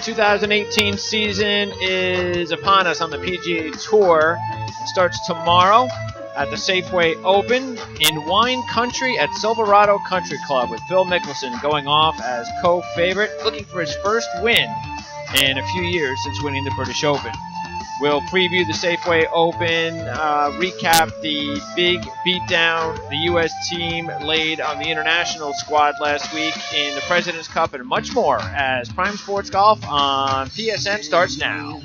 2018 season is upon us on the PGA Tour. It starts tomorrow at the Safeway Open in wine country at Silverado Country Club, with Phil Mickelson going off as co-favorite, looking for his first win in a few years since winning the British Open. We'll preview the Safeway Open, recap the big beatdown the U.S. team laid on the international squad last week in the President's Cup, and much more as Prime Sports Golf on PSN starts now.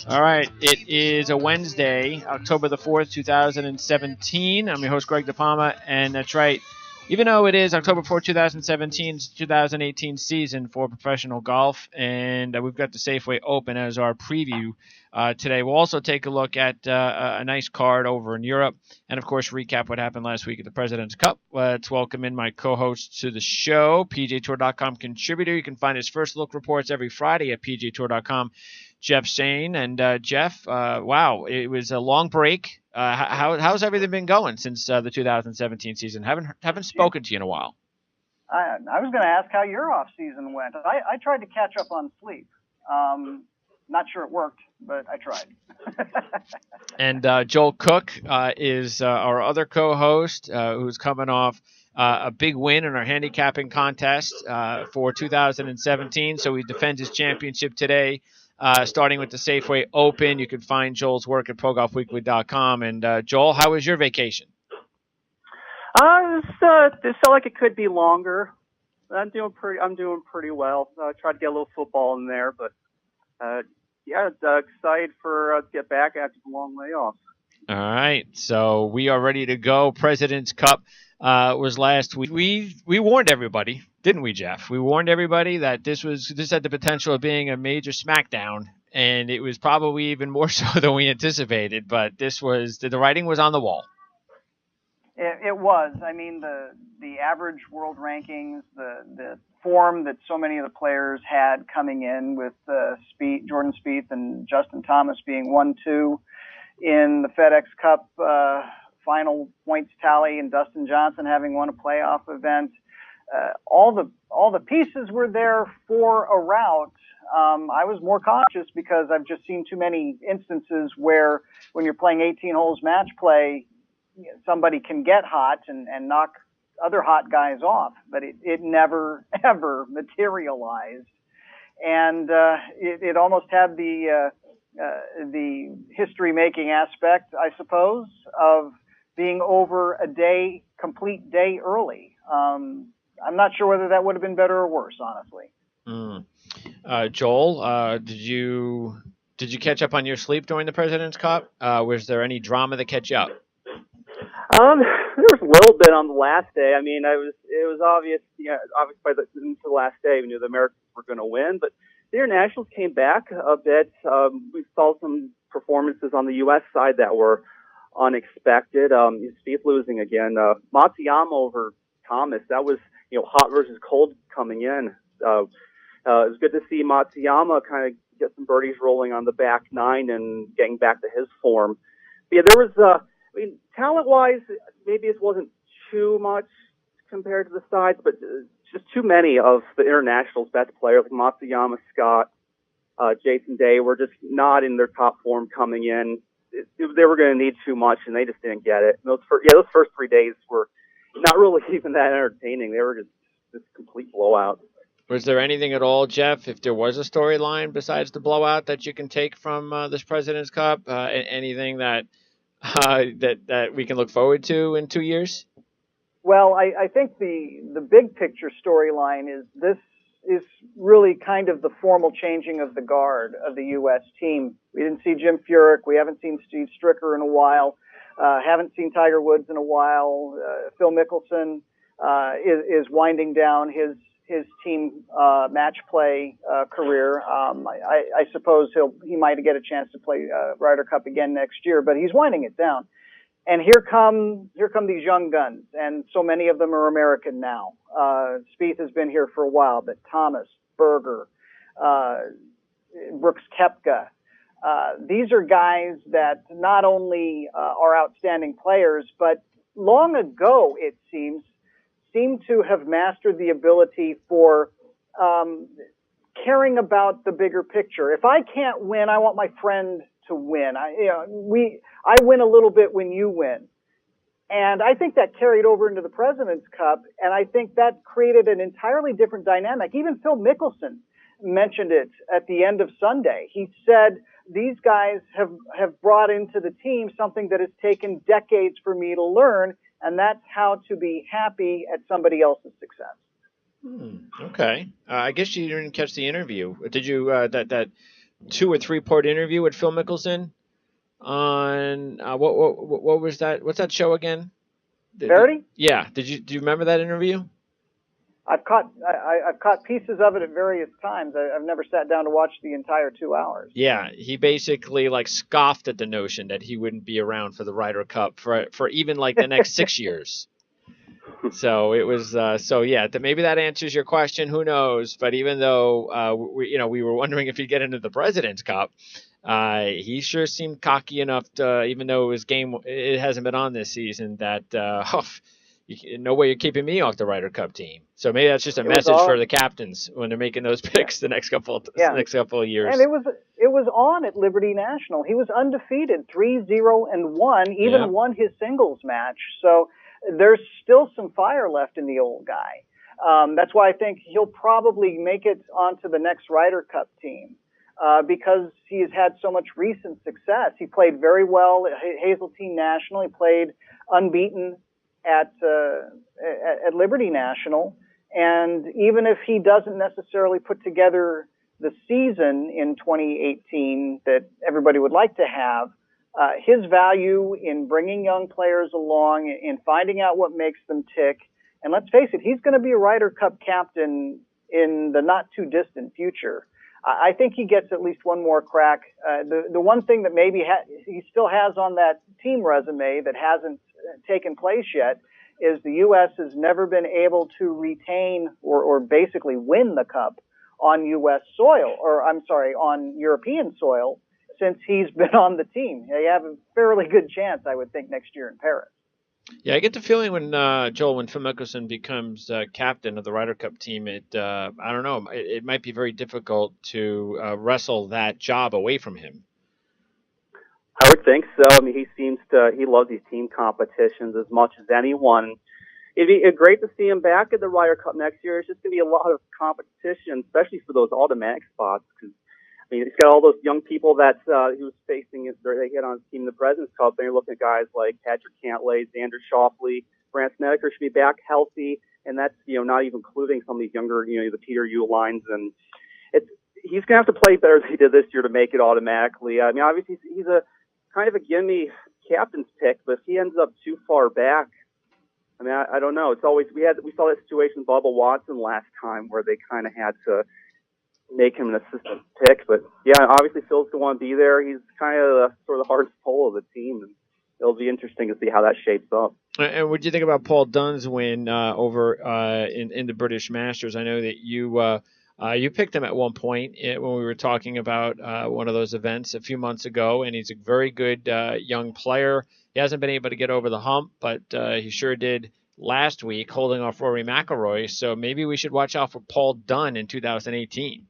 All right, it is a Wednesday, October the 4th, 2017. I'm your host, Greg DePalma, and that's right. Even though it is October 4, 2017, it's 2018 season for professional golf, and we've got the Safeway Open as our preview today. We'll also take a look at a nice card over in Europe, and, of course, recap what happened last week at the President's Cup. Let's welcome in my co-host to the show, PGAtour.com contributor. You can find his first look reports every Friday at PGAtour.com, Jeff Shane. And, Jeff, wow, it was a long break. How's everything been going since the 2017 season? Haven't spoken to you in a while. I was going to ask how your off season went. I tried to catch up on sleep. Not sure it worked, but I tried. And Joel Cook is our other co-host, who's coming off a big win in our handicapping contest for 2017. So he defends his championship today. Starting with the Safeway Open. You can find Joel's work at ProGolfWeekly.com. And Joel, how was your vacation? It felt like it could be longer. I'm doing pretty well. Tried to get a little football in there, but excited for to get back after the long layoff. All right, so we are ready to go. President's Cup was last week. We warned everybody, didn't we, Jeff? We warned everybody that this had the potential of being a major smackdown, and it was probably even more so than we anticipated. But the writing was on the wall. It was. I mean, the average world rankings, the form that so many of the players had coming in, with Jordan Spieth and Justin Thomas being 1-2 in the FedEx Cup final points tally, and Dustin Johnson having won a playoff event. All the pieces were there for a rout. I was more cautious because I've just seen too many instances where, when you're playing 18 holes match play, somebody can get hot and knock other hot guys off, but it never ever materialized, and it almost had the history-making aspect, I suppose, of being over a complete day early. I'm not sure whether that would have been better or worse, honestly. Joel, did you catch up on your sleep during the President's Cup? Was there any drama that kept you up? There was a little bit on the last day. I mean, it was obvious, obvious by the last day. We knew the Americans were going to win, but the internationals came back a bit. We saw some performances on the U.S. side that were unexpected. Spieth losing again. Matsuyama over Thomas. That was, hot versus cold coming in. It was good to see Matsuyama kind of get some birdies rolling on the back nine and getting back to his form. But yeah, there was, talent-wise, maybe it wasn't too much compared to the sides, but just too many of the internationals' best players, like Matsuyama, Scott, Jason Day, were just not in their top form coming in. They were going to need too much, and they just didn't get it. Those first 3 days were not really even that entertaining. They were just complete blowout. Was there anything at all, Jeff, if there was a storyline besides the blowout that you can take from this President's Cup? Anything that we can look forward to in 2 years? Well, I think the big picture storyline is this is really kind of the formal changing of the guard of the U.S. team. We didn't see Jim Furyk. We haven't seen Steve Stricker in a while. Haven't seen Tiger Woods in a while. Phil Mickelson is winding down his team match play career. I suppose he might get a chance to play Ryder Cup again next year, but he's winding it down. And here come these young guns, and so many of them are American now. Spieth has been here for a while, but Thomas, Berger, Brooks Koepka, these are guys that not only are outstanding players, but long ago, it seem to have mastered the ability for caring about the bigger picture. If I can't win, I want my friend to win. I win a little bit when you win. And I think that carried over into the President's Cup, and I think that created an entirely different dynamic. Even Phil Mickelson mentioned it at the end of Sunday. He said, these guys have brought into the team something that has taken decades for me to learn, and that's how to be happy at somebody else's success. Okay. I guess you didn't catch the interview. Did you, that 2 or 3 part interview with Phil Mickelson on, what was that? What's that show again? Verity? Yeah. Do you remember that interview? I've caught pieces of it at various times. I've never sat down to watch the entire 2 hours. Yeah, he basically scoffed at the notion that he wouldn't be around for the Ryder Cup for even the next 6 years. So it was maybe that answers your question. Who knows? But even though we were wondering if he'd get into the President's Cup, he sure seemed cocky enough to, even though it hasn't been on this season, that no way you're keeping me off the Ryder Cup team. So maybe that's just a message for the captains when they're making those picks the next couple of years. And it was on at Liberty National. He was undefeated, 3-0-1, even won his singles match. So there's still some fire left in the old guy. That's why I think he'll probably make it onto the next Ryder Cup team because he has had so much recent success. He played very well at Hazeltine National. He played unbeaten at Liberty National. And even if he doesn't necessarily put together the season in 2018 that everybody would like to have, his value in bringing young players along, in finding out what makes them tick, and let's face it, he's going to be a Ryder Cup captain in the not too distant future. I think he gets at least one more crack. The one thing that maybe he still has on that team resume that hasn't taken place yet is the U.S. has never been able to retain or basically win the Cup on U.S. soil, on European soil since he's been on the team. They have a fairly good chance, I would think, next year in Paris. Yeah, I get the feeling when Phil Mickelson becomes captain of the Ryder Cup team, I don't know, it might be very difficult to wrestle that job away from him. I would think so. I mean, he loves these team competitions as much as anyone. It'd be great to see him back at the Ryder Cup next year. It's just going to be a lot of competition, especially for those automatic spots. Because he's got all those young people that he was facing. They get on his team in the President's Cup. And you're looking at guys like Patrick Cantlay, Xander Schauffele, Brant Snedeker should be back healthy, and that's not even including some of these younger, the Peter Uihleins, and he's going to have to play better than he did this year to make it automatically. I mean, obviously he's a kind of a gimme captain's pick, but if he ends up too far back, I mean, I don't know. It's always we saw that situation with Bubba Watson last time where they kind of had to make him an assistant pick. But yeah, obviously Phil's going to want to be there. He's kind of the hardest pull of the team, and it'll be interesting to see how that shapes up. And what do you think about Paul Dunn's win over in the British Masters? I know that you picked him at one point when we were talking about one of those events a few months ago, and he's a very good young player. He hasn't been able to get over the hump, but he sure did last week, holding off Rory McIlroy. So maybe we should watch out for Paul Dunn in 2018.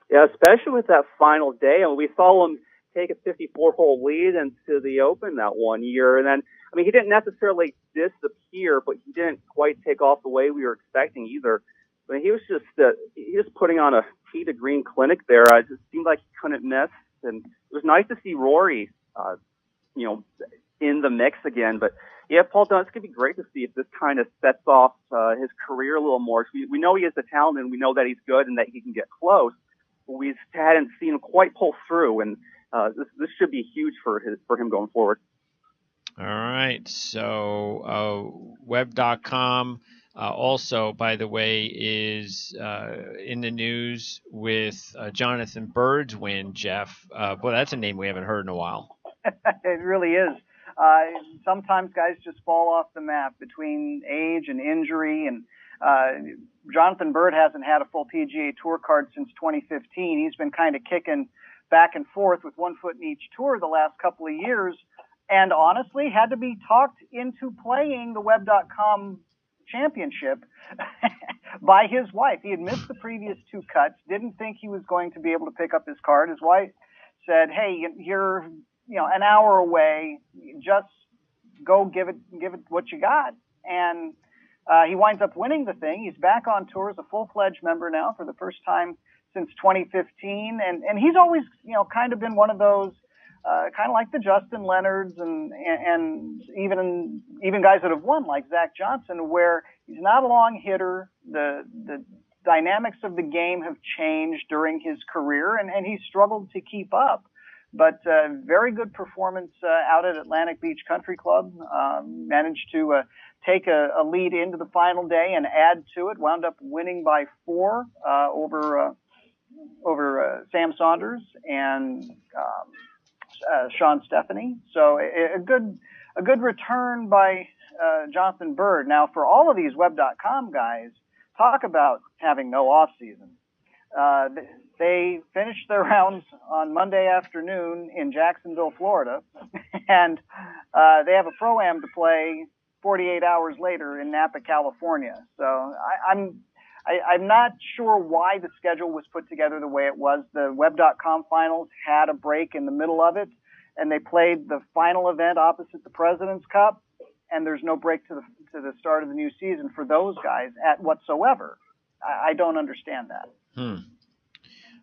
Yeah, especially with that final day. I mean, we saw him take a 54-hole lead into the Open that one year, and then he didn't necessarily disappear, but he didn't quite take off the way we were expecting either. I mean, he was just putting on a tee to green clinic there. It just seemed like he couldn't miss, and it was nice to see Rory, in the mix again. But yeah, Paul Dunn, it's gonna be great to see if this kind of sets off his career a little more. We know he has the talent, and we know that he's good and that he can get close. But we hadn't seen him quite pull through, and this should be huge for him going forward. All right, so web.com. Also, by the way, is in the news with Jonathan Bird's win, Jeff. Boy, that's a name we haven't heard in a while. It really is. Sometimes guys just fall off the map between age and injury, and Jonathan Bird hasn't had a full PGA Tour card since 2015. He's been kind of kicking back and forth with one foot in each tour the last couple of years. and honestly had to be talked into playing the Web.com championship by his wife. He had missed the previous 2 cuts, didn't think he was going to be able to pick up his card. His wife said, "Hey, you're an hour away. Just go give it what you got." And he winds up winning the thing. He's back on tour as a full-fledged member now for the first time since 2015, and he's always kind of been one of those kind of like the Justin Leonards and even guys that have won like Zach Johnson, where he's not a long hitter. The dynamics of the game have changed during his career, and he's struggled to keep up. But very good performance out at Atlantic Beach Country Club. Managed to take a lead into the final day and add to it. Wound up winning by 4 over Sam Saunders and Sean Stephanie. So a good return by Jonathan Bird. Now, for all of these Web.com guys, talk about having no off season. They finished their rounds on Monday afternoon in Jacksonville, Florida, and they have a Pro-Am to play 48 hours later in Napa, California. So I'm not sure why the schedule was put together the way it was. The Web.com finals had a break in the middle of it, and they played the final event opposite the President's Cup, and there's no break to the start of the new season for those guys at whatsoever. I don't understand that.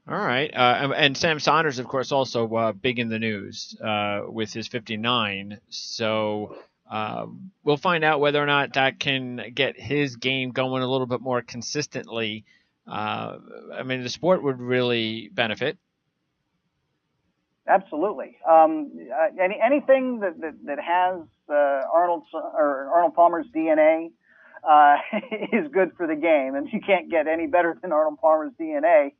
All right. And Sam Saunders, of course, also big in the news with his 59. So we'll find out whether or not that can get his game going a little bit more consistently. I mean, the sport would really benefit. Absolutely. Anything that has Arnold Palmer's DNA is good for the game, and you can't get any better than Arnold Palmer's DNA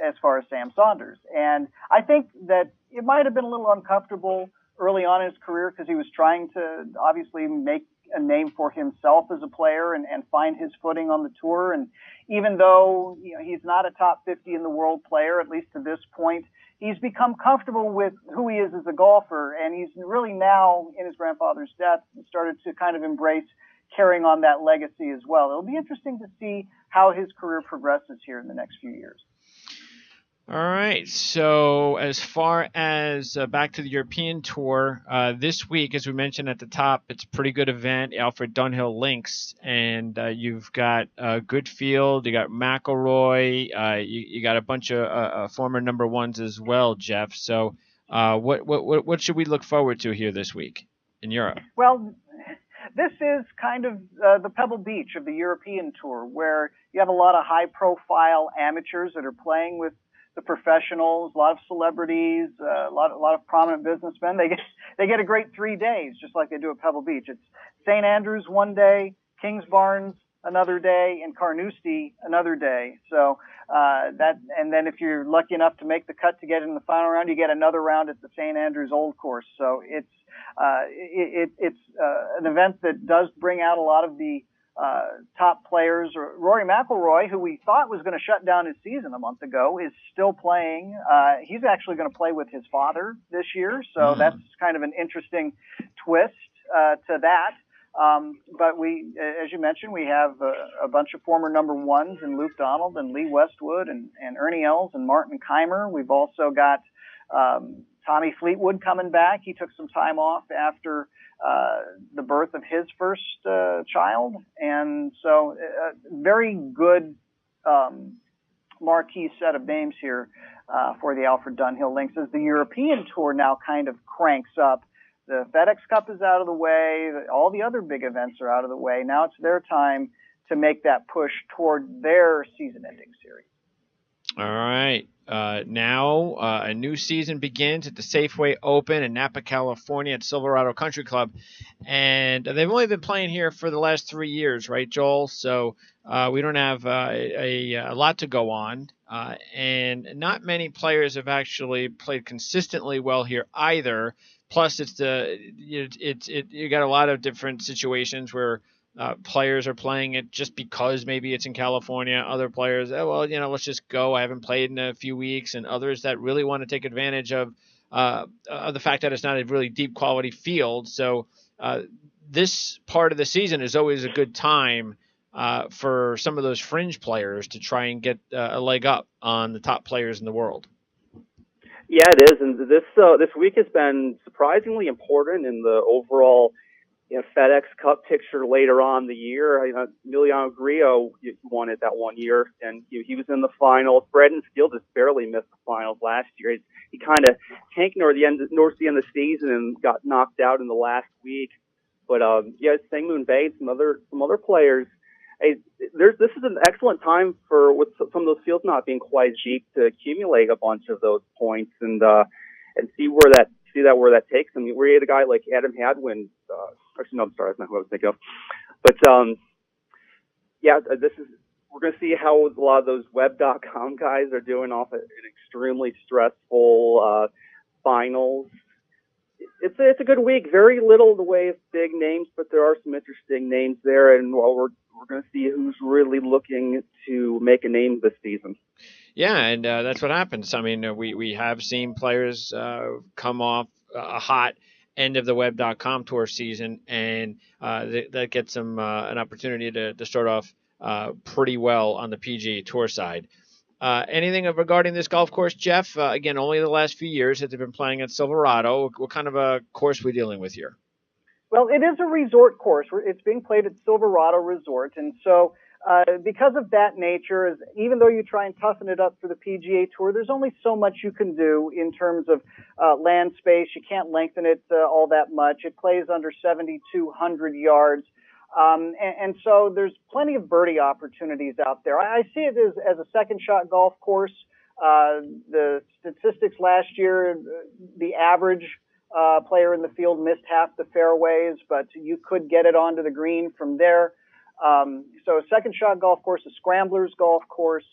as far as Sam Saunders. And I think that it might have been a little uncomfortable early on in his career because he was trying to obviously make a name for himself as a player and find his footing on the tour. And even though he's not a top 50 in the world player, at least to this point, he's become comfortable with who he is as a golfer, and he's really now, in his grandfather's death, started to kind of embrace carrying on that legacy as well. It'll be interesting to see how his career progresses here in the next few years. All right. So as far as back to the European Tour, this week, as we mentioned at the top, it's a pretty good event, Alfred Dunhill Links, and you've got good field, you got McIlroy, you got a bunch of former number ones as well, Jeff. So what should we look forward to here this week in Europe? Well, this is kind of the Pebble Beach of the European Tour, where you have a lot of high-profile amateurs that are playing with the professionals, a lot of celebrities, a lot of prominent businessmen. They get a great 3 days, just like they do at Pebble Beach. It's St. Andrews one day, Kingsbarns another day, and Carnoustie another day. So and then if you're lucky enough to make the cut to get in the final round, you get another round at the St. Andrews Old Course. So it's an event that does bring out a lot of the top players. Rory McIlroy, who we thought was going to shut down his season a month ago, is still playing. He's actually going to play with his father this year, so that's kind of an interesting twist to that. But we, as you mentioned, we have a bunch of former number ones in Luke Donald and Lee Westwood and Ernie Els and Martin Keimer. We've also got Tommy Fleetwood coming back. He took some time off after the birth of his first child. And so very good marquee set of names here for the Alfred Dunhill Links as the European Tour now kind of cranks up. The FedEx Cup is out of the way. All the other big events are out of the way. Now it's their time to make that push toward their season-ending series. All right. Now a new season begins at the Safeway Open in Napa, California at Silverado Country Club. And they've only been playing here for the last 3 years, right, Joel? So we don't have a lot to go on. And not many players have actually played consistently well here either. Plus, you got a lot of different situations where players are playing it just because maybe it's in California. Other players, let's just go. I haven't played in a few weeks. And others that really want to take advantage of of the fact that it's not a really deep quality field. So this part of the season is always a good time for some of those fringe players to try and get a leg up on the top players in the world. Yeah, it is, and this week has been surprisingly important in the overall FedEx Cup picture later on the year. Emiliano Grillo won it that one year, and he was in the finals. Braden Steele just barely missed the finals last year. He kind of tanked near the end of the season and got knocked out in the last week. But Sang-Moon Bae, some other players. This is an excellent time with some of those fields not being quite deep to accumulate a bunch of those points and see where that takes them. We had a guy like Adam Hadwin. Actually, no, I'm sorry, that's not who I was thinking of. But we're going to see how a lot of those web.com guys are doing off an extremely stressful finals. It's a good week. Very little in the way of big names, but there are some interesting names there, and we're going to see who's really looking to make a name this season. Yeah, and that's what happens. I mean, we have seen players come off a hot end of the web.com tour season, and that gets them an opportunity to start off pretty well on the PGA Tour side. Anything regarding this golf course, Jeff? Again, only the last few years that they've been playing at Silverado. What kind of a course are we dealing with here? Well, it is a resort course. It's being played at Silverado Resort, and so because of that nature, even though you try and toughen it up for the PGA Tour, there's only so much you can do in terms of land space. You can't lengthen it all that much. It plays under 7,200 yards. And so there's plenty of birdie opportunities out there. I see it as a second shot golf course. The statistics last year, the average player in the field missed half the fairways, but you could get it onto the green from there. So a second shot golf course, a scramblers golf course.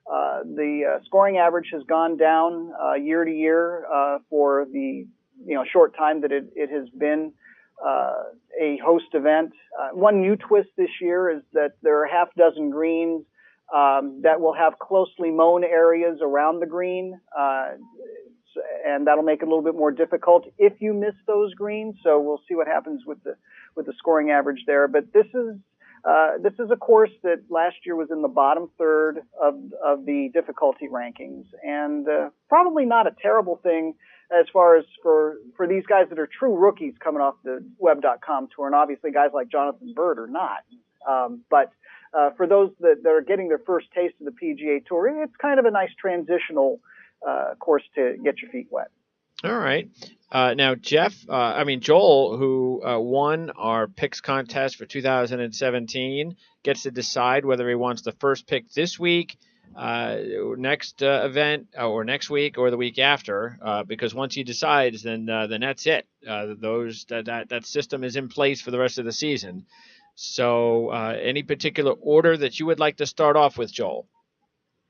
The scoring average has gone down year to year for the short time that it has been a host event. One new twist this year is that there are half dozen greens that will have closely mown areas around the green, and that'll make it a little bit more difficult if you miss those greens. So we'll see what happens with the scoring average there. But this is a course that last year was in the bottom third of the difficulty rankings, and probably not a terrible thing as far as for these guys that are true rookies coming off the web.com tour, and obviously guys like Jonathan Bird are not. But for those that are getting their first taste of the PGA Tour, it's kind of a nice transitional course to get your feet wet. All right. Now, Joel, who won our picks contest for 2017, gets to decide whether he wants the first pick this week, next event, or next week, or the week after. Because once he decides, then that's it. That system is in place for the rest of the season. So, any particular order that you would like to start off with, Joel?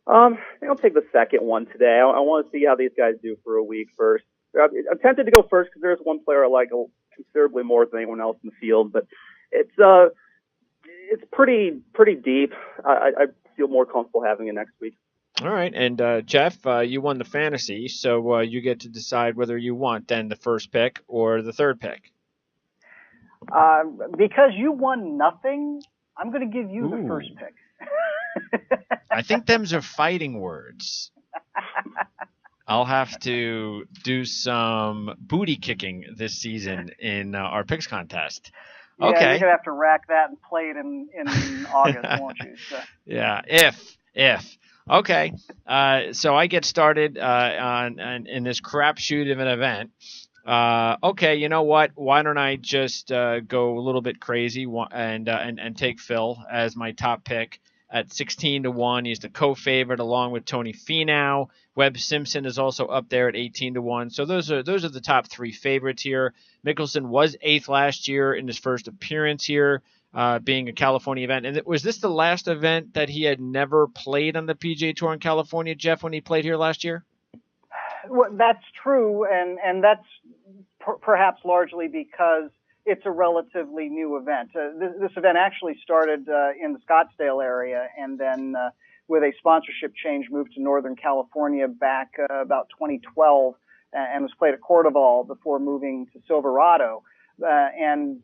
I'll take the second one today. I want to see how these guys do for a week first. I'm tempted to go first because there's one player I like considerably more than anyone else in the field, but it's pretty deep. I feel more comfortable having it next week. All right, and Jeff, you won the fantasy, so you get to decide whether you want then the first pick or the third pick. Because you won nothing, I'm going to give you the first pick. I think them's are fighting words. I'll have to do some booty kicking this season in our picks contest. Yeah, okay. You're gonna have to rack that and play it in August, won't you? So. Yeah, if. Okay, so I get started in this crapshoot of an event. Okay, you know what? Why don't I just go a little bit crazy and take Phil as my top pick at 16-1. He's the co-favorite along with Tony Finau. Webb Simpson is also up there at 18-1. So those are the top three favorites here. Mickelson was 8th last year in his first appearance here, being a California event. And was this the last event that he had never played on the PGA Tour in California, Jeff, when he played here last year? Well, that's true, and that's perhaps largely because it's a relatively new event. This event actually started in the Scottsdale area, and then with a sponsorship change moved to Northern California back about 2012. and was played at Cordoval before moving to Silverado. And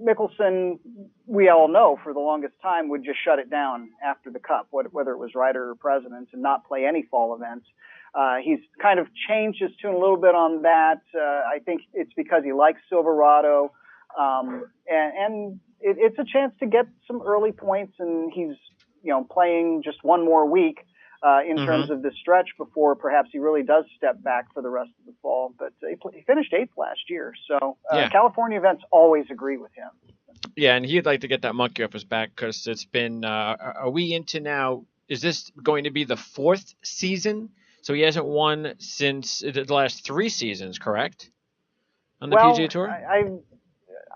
Mickelson, we all know for the longest time, would just shut it down after the Cup, whether it was Ryder or Presidents, and not play any fall events. He's kind of changed his tune a little bit on that. I think it's because he likes Silverado. And it's a chance to get some early points, and he's, playing just one more week in terms of this stretch before perhaps he really does step back for the rest of the fall. But he finished 8th last year, so California events always agree with him. Yeah, and he'd like to get that monkey off his back because it's been, are we into now, is this going to be the 4th season? So he hasn't won since the last 3 seasons, correct? On the PGA Tour?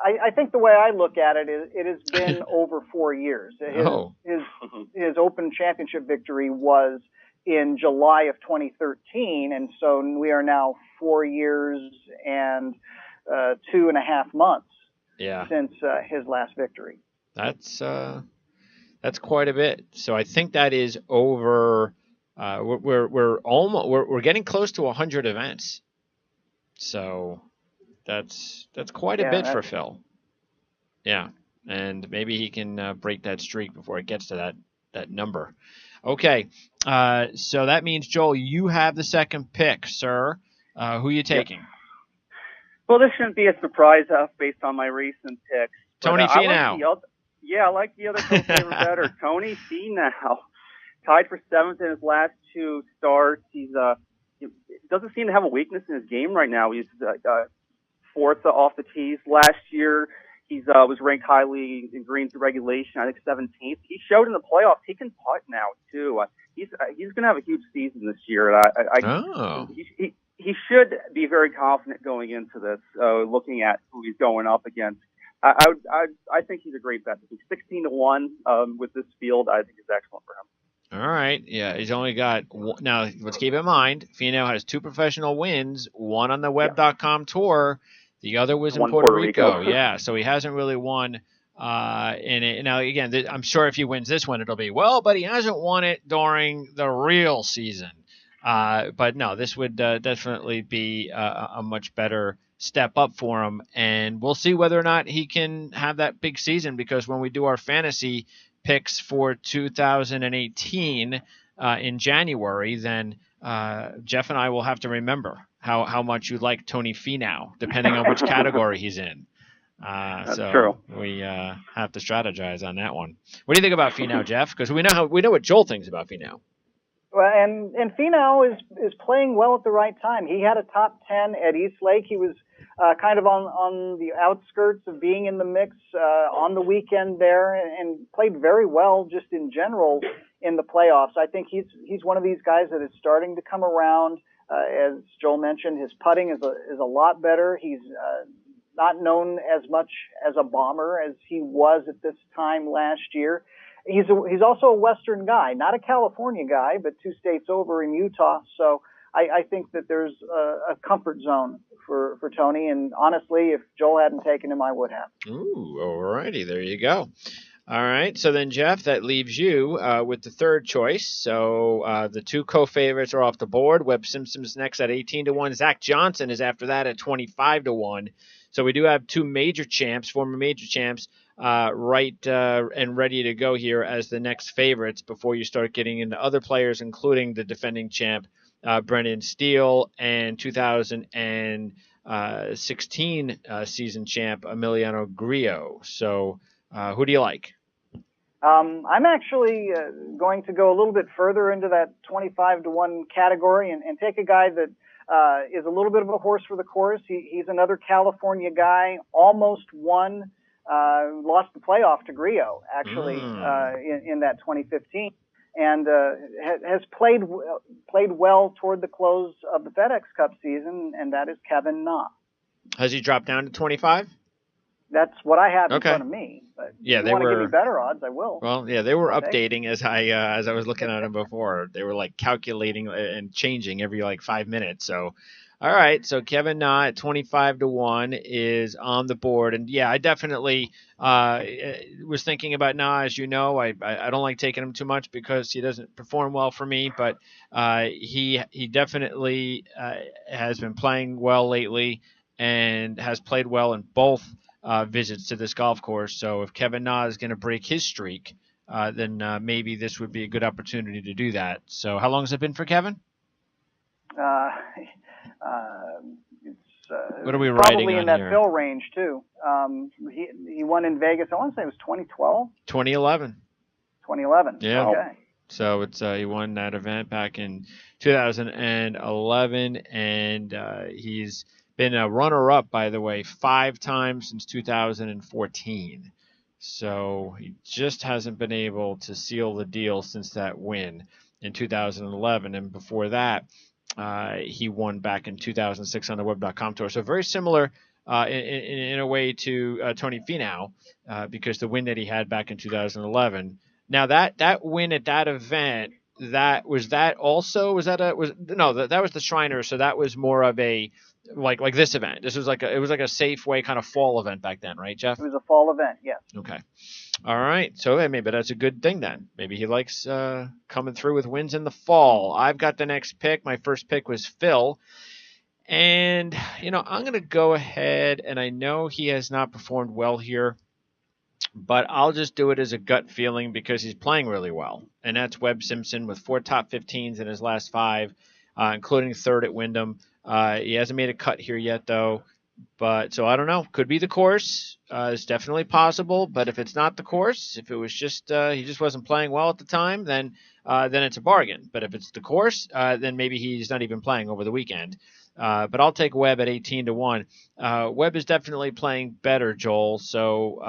I think the way I look at it is it has been over 4 years. His Open Championship victory was in July of 2013, and so we are now 4 years and 2.5 months since his last victory. That's quite a bit. So I think that is over. We're getting close to 100 events. So. That's quite a bit for Phil. Yeah, and maybe he can break that streak before it gets to that number. Okay, so that means, Joel, you have the second pick, sir. Who are you taking? Yep. Well, this shouldn't be a surprise based on my recent picks. Tony Finau. I like the other co-favorite better. Tony Finau, tied for 7th in his last 2 starts. He doesn't seem to have a weakness in his game right now. He's 4th off the tees. Last year, he was ranked highly in greens and regulation, I think 17th. He showed in the playoffs he can putt now, too. He's going to have a huge season this year. He should be very confident going into this, looking at who he's going up against. I think he's a great bet. 16-1 with this field, I think is excellent for him. All right. Yeah, he's only got one. Now, let's keep in mind, Finau has 2 professional wins, one on the Web.com tour. The other was in Puerto Rico. Yeah, so he hasn't really won in it. Now, again, I'm sure if he wins this one, it'll be, but he hasn't won it during the real season. But no, this would definitely be a much better step up for him. And we'll see whether or not he can have that big season, because when we do our fantasy picks for 2018 in January, then Jeff and I will have to remember how much you like Tony Finau, depending on which category he's in. That's true. We have to strategize on that one. What do you think about Finau, Jeff? Because we know what Joel thinks about Finau. Well, and Finau is playing well at the right time. He had a top 10 at East Lake. He was kind of on the outskirts of being in the mix on the weekend there, and played very well just in general in the playoffs. I think he's one of these guys that is starting to come around. As Joel mentioned, his putting is a lot better. He's not known as much as a bomber as he was at this time last year. He's also a Western guy, not a California guy, but 2 states over in Utah. So I think that there's a comfort zone for Tony. And honestly, if Joel hadn't taken him, I would have. Ooh, all righty. There you go. All right. So then, Jeff, that leaves you with the third choice. So the 2 co-favorites are off the board. Webb Simpson's next at 18-1. Zach Johnson is after that at 25-1. So we do have 2 former major champs, and ready to go here as the next favorites before you start getting into other players, including the defending champ, Brendan Steele, and 2016 season champ, Emiliano Grillo. So who do you like? I'm actually going to go a little bit further into that 25-1 category and take a guy that is a little bit of a horse for the course. He's another California guy, almost won, lost the playoff to Grillo, actually, in that 2015, and has played well toward the close of the FedEx Cup season, and that is Kevin Na. Has he dropped down to 25? That's what I have in front of me. But yeah, if you want to give me better odds, I will. Well, yeah, they were updating as I was looking at them before. They were like calculating and changing every 5 minutes. So All right, so Kevin Na at 25-1 is on the board, and yeah, I definitely was thinking about Na. As you know, I don't like taking him too much because he doesn't perform well for me, but he definitely has been playing well lately and has played well in both visits to this golf course. So if Kevin Na is going to break his streak, then maybe this would be a good opportunity to do that. So how long has it been for Kevin? Uh, it's What are we writing probably in on that here? Phil range too. He won in Vegas. I want to say it was 2012, 2011. 2011. Yeah. Okay. So it's he won that event back in 2011, and he's been a runner-up, by the way, 5 times since 2014. So he just hasn't been able to seal the deal since that win in 2011, and before that, he won back in 2006 on the Web.com tour. So very similar in a way to Tony Finau, because the win that he had back in 2011. Now that win at that event, that was the Shriners, so that was more of a like this event. This was it was like a Safeway kind of fall event back then, right, Jeff? It was a fall event, yes. Okay. All right. So maybe that's a good thing then. Maybe he likes coming through with wins in the fall. I've got the next pick. My first pick was Phil. And, I'm going to go ahead, and I know he has not performed well here, but I'll just do it as a gut feeling because he's playing really well. And that's Webb Simpson with 4 top 15s in his last 5, including third at Wyndham. He hasn't made a cut here yet, though. But so I don't know. Could be the course. It's definitely possible. But if it's not the course, if it was just he just wasn't playing well at the time, then it's a bargain. But if it's the course, then maybe he's not even playing over the weekend. But I'll take Webb at 18-1. Webb is definitely playing better, Joel. So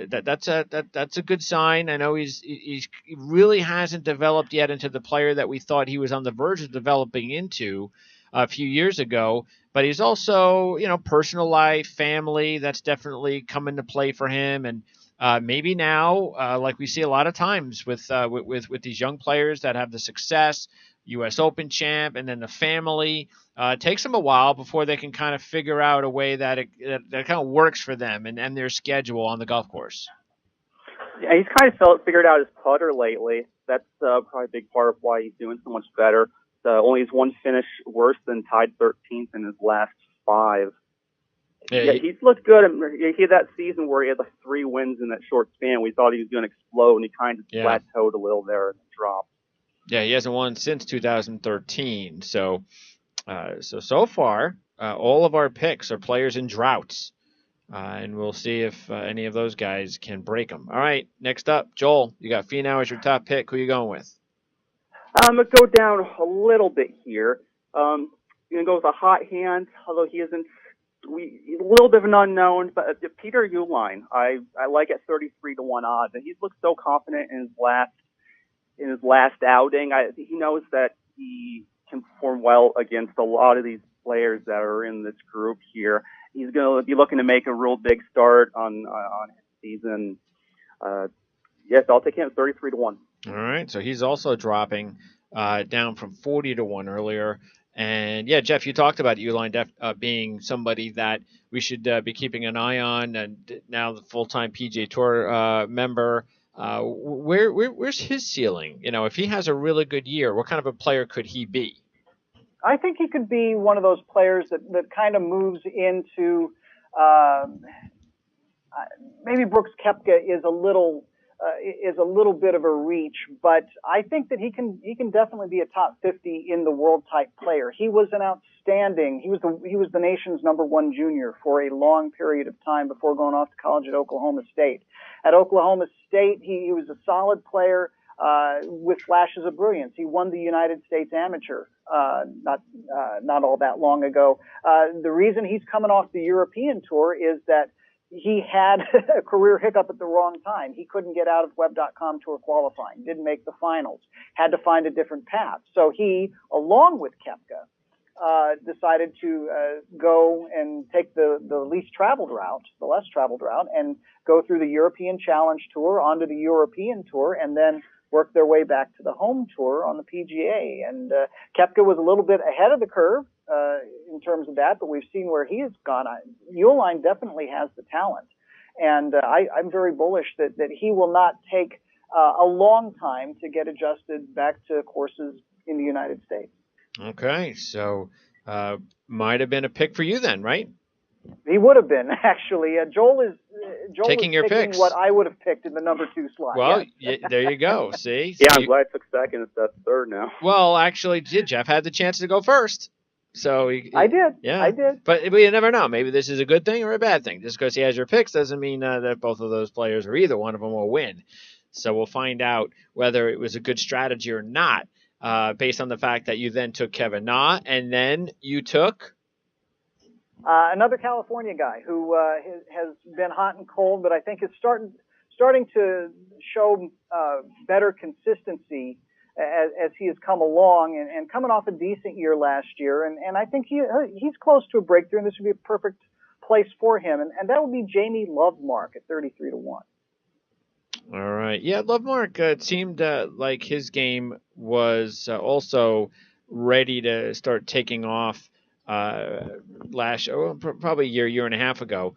that's a good sign. I know he really hasn't developed yet into the player that we thought he was on the verge of developing into a few years ago. But he's also, personal life, family, that's definitely come into play for him. And maybe now, like we see a lot of times with these young players that have the success, U.S. Open champ, and then the family, it takes them a while before they can kind of figure out a way that kind of works for them and their schedule on the golf course. Yeah, he's kind of figured out his putter lately. That's probably a big part of why he's doing so much better. Only his one finish worse than tied 13th in his last 5. Yeah, he's looked good. He had that season where he had 3 wins in that short span. We thought he was going to explode, and he kind of plateaued a little there and dropped. Yeah, he hasn't won since 2013. So far, all of our picks are players in droughts. And we'll see if any of those guys can break them. All right, next up, Joel, you got Finau as your top pick. Who are you going with? I'm going to go down a little bit here. I'm going to go with a hot hand, although he's a little bit of an unknown, but Peter Uihlein, I like at 33-1 odds. And he's looked so confident in his last outing. He knows that he can perform well against a lot of these players that are in this group here. He's going to be looking to make a real big start on his season. Yes, I'll take him at 33-1. All right, so he's also dropping down from 40-1 earlier. And yeah, Jeff, you talked about Uihlein being somebody that we should be keeping an eye on, and now the full-time PGA Tour member. Where's his ceiling? If he has a really good year, what kind of a player could he be? I think he could be one of those players that kind of moves into maybe Brooks Koepka is a little bit of a reach, but I think that he can definitely be a top 50 in the world type player. He was an outstanding. He was the nation's #1 junior for a long period of time before going off to college at Oklahoma State. At Oklahoma State, he was a solid player with flashes of brilliance. He won the United States Amateur not all that long ago. The reason he's coming off the European Tour is that he had a career hiccup at the wrong time. He couldn't get out of Web.com Tour qualifying, didn't make the finals, had to find a different path. So he, along with Koepka, decided to go and take the less traveled route, and go through the European Challenge Tour onto the European Tour, and then work their way back to the home tour on the PGA. And Koepka was a little bit ahead of the curve in terms of that, but we've seen where he has gone. Uline definitely has the talent, and I'm very bullish that he will not take a long time to get adjusted back to courses in the United States. Okay, so might have been a pick for you then, right? He would have been, actually. Joel is taking your picking picks. what I would have picked in the number 2 slot. Well, yes. there you go. See? Yeah, I'm glad I took second instead of third now. Well, actually, Jeff had the chance to go first. So I did. Yeah, I did. But you never know. Maybe this is a good thing or a bad thing. Just because he has your picks doesn't mean that both of those players or either one of them will win. So we'll find out whether it was a good strategy or not, based on the fact that you then took Kevin Na, and then you took another California guy who has been hot and cold, but I think is starting to show better consistency as he has come along and coming off a decent year last year. And I think he's close to a breakthrough, and this would be a perfect place for him. And that would be Jamie Lovemark at 33-1. All right. Yeah, Lovemark, it seemed like his game was also ready to start taking off probably a year and a half ago.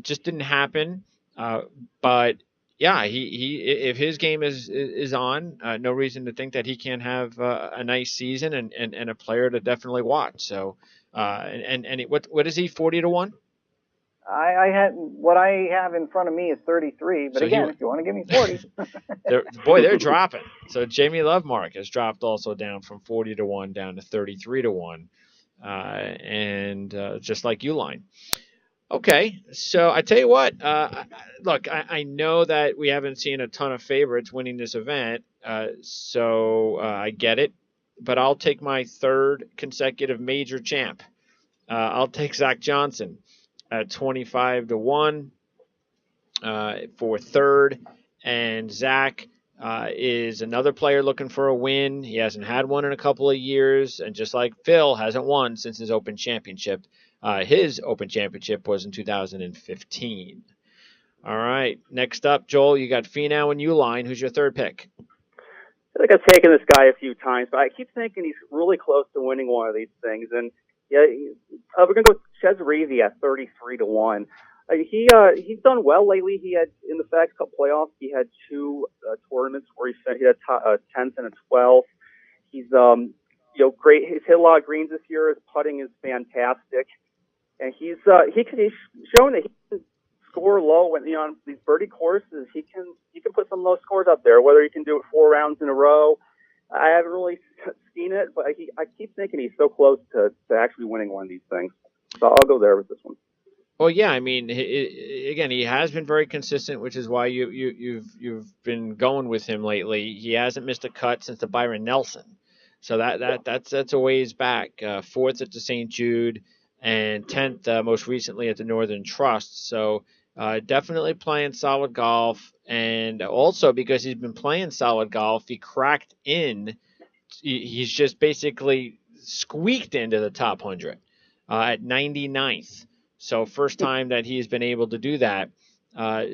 Just didn't happen. But yeah, he if his game is on, no reason to think that he can't have a nice season and a player to definitely watch. So what is he, 40-1? I had what I have in front of me is 33, but so again, if you want to give me 40, they're dropping. So Jamie Lovemark has dropped also down from 40-1 down to 33-1, and just like Uline. Okay, so I tell you what. Look, I know that we haven't seen a ton of favorites winning this event, so I get it, but I'll take my third consecutive major champ. I'll take Zach Johnson at 25-1 for third, and Zach is another player looking for a win. He hasn't had one in a couple of years, and just like Phil, hasn't won since his Open Championship. His Open Championship was in 2015. All right, next up, Joel, you got Finau and Uline. Who's your third pick? I think I've taken this guy a few times, but I keep thinking he's really close to winning one of these things. And yeah, we're going to go with Chez Reavie at 33-1. He's done well lately. He had, in the FedEx Cup playoffs, he had two tournaments where he had a 10th and a 12th. He's great. He's hit a lot of greens this year. His putting is fantastic, and he's shown that he can score low when on these birdie courses. He can put some low scores up there. Whether he can do it 4 rounds in a row, I haven't really seen it, but I keep thinking he's so close to actually winning one of these things. So I'll go there with this one. Well, yeah, I mean, again, he has been very consistent, which is why you've been going with him lately. He hasn't missed a cut since the Byron Nelson, so that's a ways back. Fourth at the St. Jude, and 10th most recently at the Northern Trust. So definitely playing solid golf, and also because he's been playing solid golf, he cracked in. He's just basically squeaked into the top 100 at 99th. So first time that he's been able to do that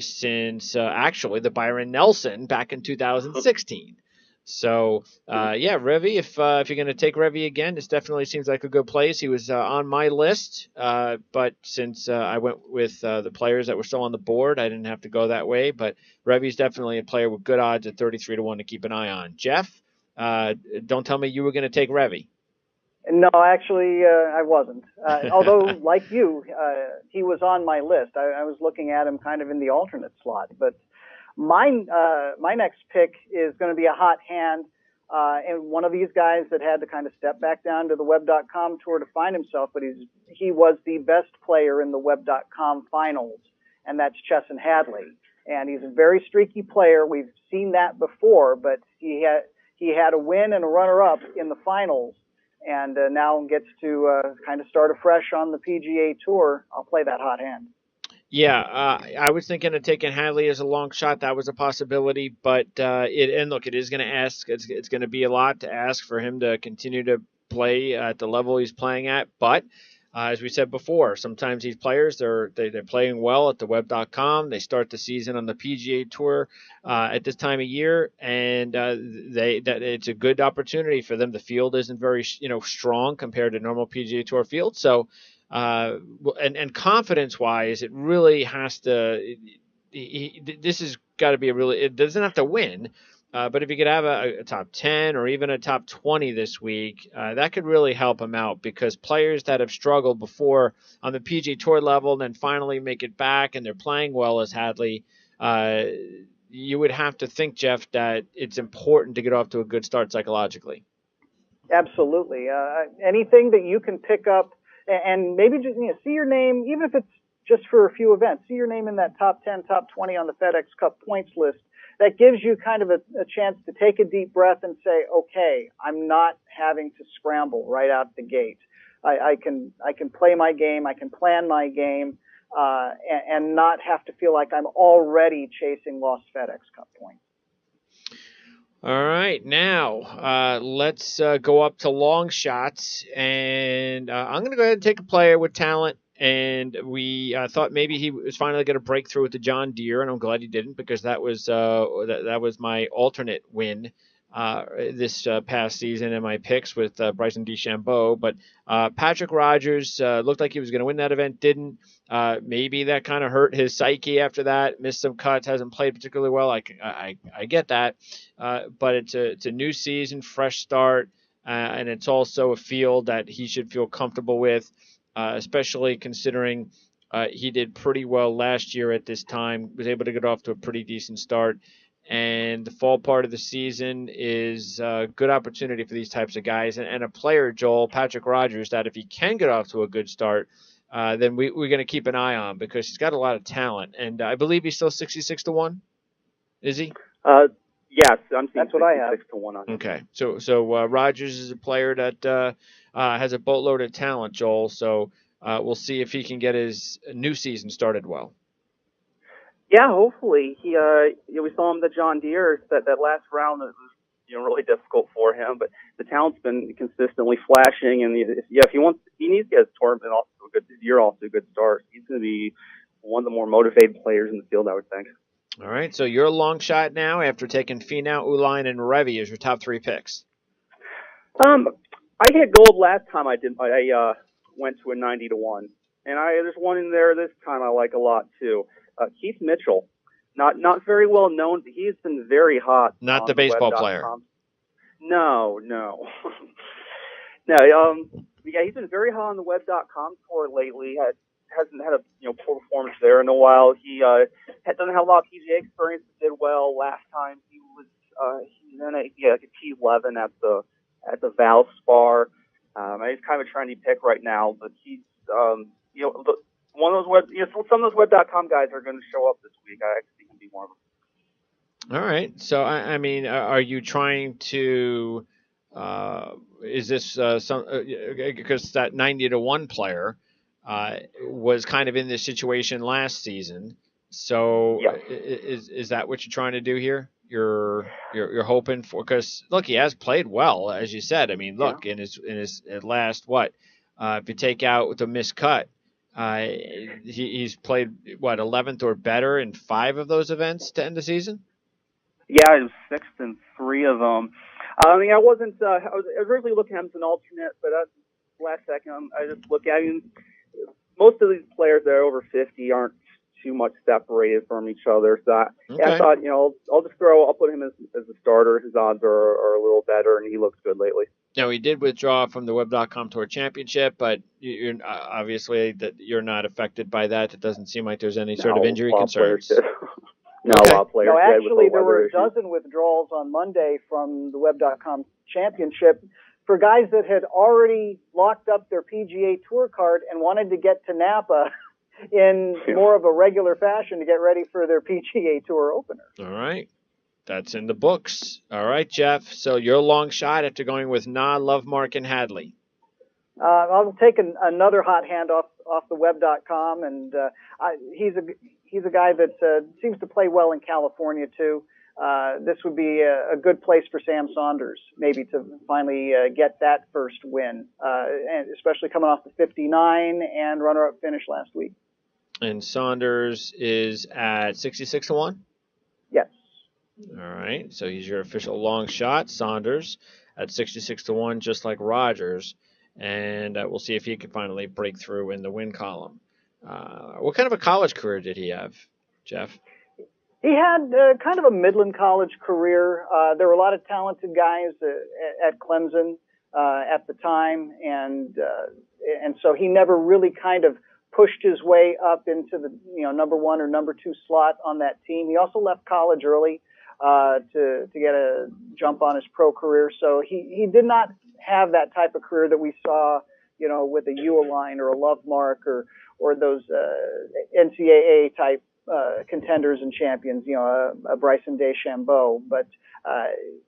since actually the Byron Nelson back in 2016. So Revie, if you're going to take Revie again, this definitely seems like a good place. He was on my list, but since I went with the players that were still on the board, I didn't have to go that way. But Revie's definitely a player with good odds at 33-1 to keep an eye on. Jeff, don't tell me you were going to take Revie. No, actually, I wasn't. Although, like you, he was on my list. I was looking at him kind of in the alternate slot. But my next pick is going to be a hot hand, and one of these guys that had to kind of step back down to the Web.com tour to find himself. But he was the best player in the Web.com finals, and that's Chesson Hadley. And he's a very streaky player. We've seen that before, but he had a win and a runner-up in the finals. And now gets to kind of start afresh on the PGA Tour. I'll play that hot hand. Yeah, I was thinking of taking Hadley as a long shot. That was a possibility, but it is going to ask. It's going to be a lot to ask for him to continue to play at the level he's playing at. But As we said before, sometimes these players they're playing well at the web.com. They start the season on the PGA Tour at this time of year, and it's a good opportunity for them. The field isn't very strong compared to normal PGA Tour field, so and confidence wise, it really has to. This has got to be it doesn't have to win. But if you could have a top 10 or even a top 20 this week, that could really help him out, because players that have struggled before on the PGA Tour level and then finally make it back and they're playing well as Hadley, you would have to think, Jeff, that it's important to get off to a good start psychologically. Absolutely. Anything that you can pick up and maybe just see your name, even if it's just for a few events, see your name in that top 10, top 20 on the FedEx Cup points list. That gives you kind of a chance to take a deep breath and say, okay, I'm not having to scramble right out the gate. I can play my game, I can plan my game, and not have to feel like I'm already chasing lost FedEx Cup points. All right, now let's go up to long shots, and I'm going to go ahead and take a player with talent. And we thought maybe he was finally going to break through with the John Deere, and I'm glad he didn't, because that was my alternate win this past season in my picks with Bryson DeChambeau. But Patrick Rogers looked like he was going to win that event, didn't. Maybe that kind of hurt his psyche after that. Missed some cuts, hasn't played particularly well. I get that, but it's a new season, fresh start, and it's also a field that he should feel comfortable with. Especially considering he did pretty well last year at this time, was able to get off to a pretty decent start. And the fall part of the season is a good opportunity for these types of guys. And a player, Joel, Patrick Rogers, that if he can get off to a good start, then we're going to keep an eye on, because he's got a lot of talent. And I believe he's still 66-1. Is he? Yes, I'm seeing that's what I have. 6-1 on him. Okay, so Rogers is a player that has a boatload of talent, Joel. So we'll see if he can get his new season started well. Yeah, hopefully. We saw him the John Deere that last round that was really difficult for him, but the talent's been consistently flashing, and if he needs to get his tournament off to a good start. He's going to be one of the more motivated players in the field, I would think. All right, so you're a long shot now after taking Finau, Uline, and Revy as your top three picks. I hit gold last time I went to a 90-1, and there's one in there this time I like a lot too. Keith Mitchell, not very well known, but he's been very hot. Not the baseball player. No. No. Yeah, he's been very hot on the web.com tour lately. Hasn't had a poor performance there in a while. He doesn't have a lot of PGA experience, but did well last time. He's in a T11 at the Valspar. He's kind of a trendy pick right now, but he's one of those some of those web.com guys are going to show up this week. I actually can be one of them. All right. So I mean, are you trying to? Is this because that 90-1 player was kind of in this situation last season? So yeah. Is that what you're trying to do here? You're hoping for, because look, he has played well, as you said. I mean, look, in his last if you take out the missed cut, he's played 11th or better in 5 of those events to end the season. Yeah, he was 6th in 3 of them. I mean, I was originally looking at him as an alternate, but last second I just look at him. Most of these players that are over 50 aren't too much separated from each other. So I thought, I'll put him as a starter. His odds are a little better, and he looks good lately. Now, he did withdraw from the Web.com Tour Championship, but you're obviously that you're not affected by that. It doesn't seem like there's any sort of injury concerns. A lot of players. No, actually, there were a dozen withdrawals on Monday from the Web.com Championship for guys that had already locked up their PGA Tour card and wanted to get to Napa in more of a regular fashion to get ready for their PGA Tour opener. All right. That's in the books. All right, Jeff. So you're a long shot after going with Lovemark, and Hadley. I'll take another hot hand off the Web.com, and he's a guy that seems to play well in California too. this would be a good place for Sam Saunders, maybe to finally get that first win, and especially coming off the 59 and runner-up finish last week. And Saunders is at 66 to 1? Yes. All right, so he's your official long shot, Saunders, at 66 to 1, just like Rogers. And we'll see if he can finally break through in the win column. What kind of a college career did he have, Jeff? He had kind of a Midland college career. There were a lot of talented guys at Clemson at the time, and so he never really kind of pushed his way up into the number 1 or number 2 slot on that team. He also left college early to get a jump on his pro career. So he did not have that type of career that we saw, with a Uline or a Lovemark or those NCAA type contenders and champions, a Bryson DeChambeau. But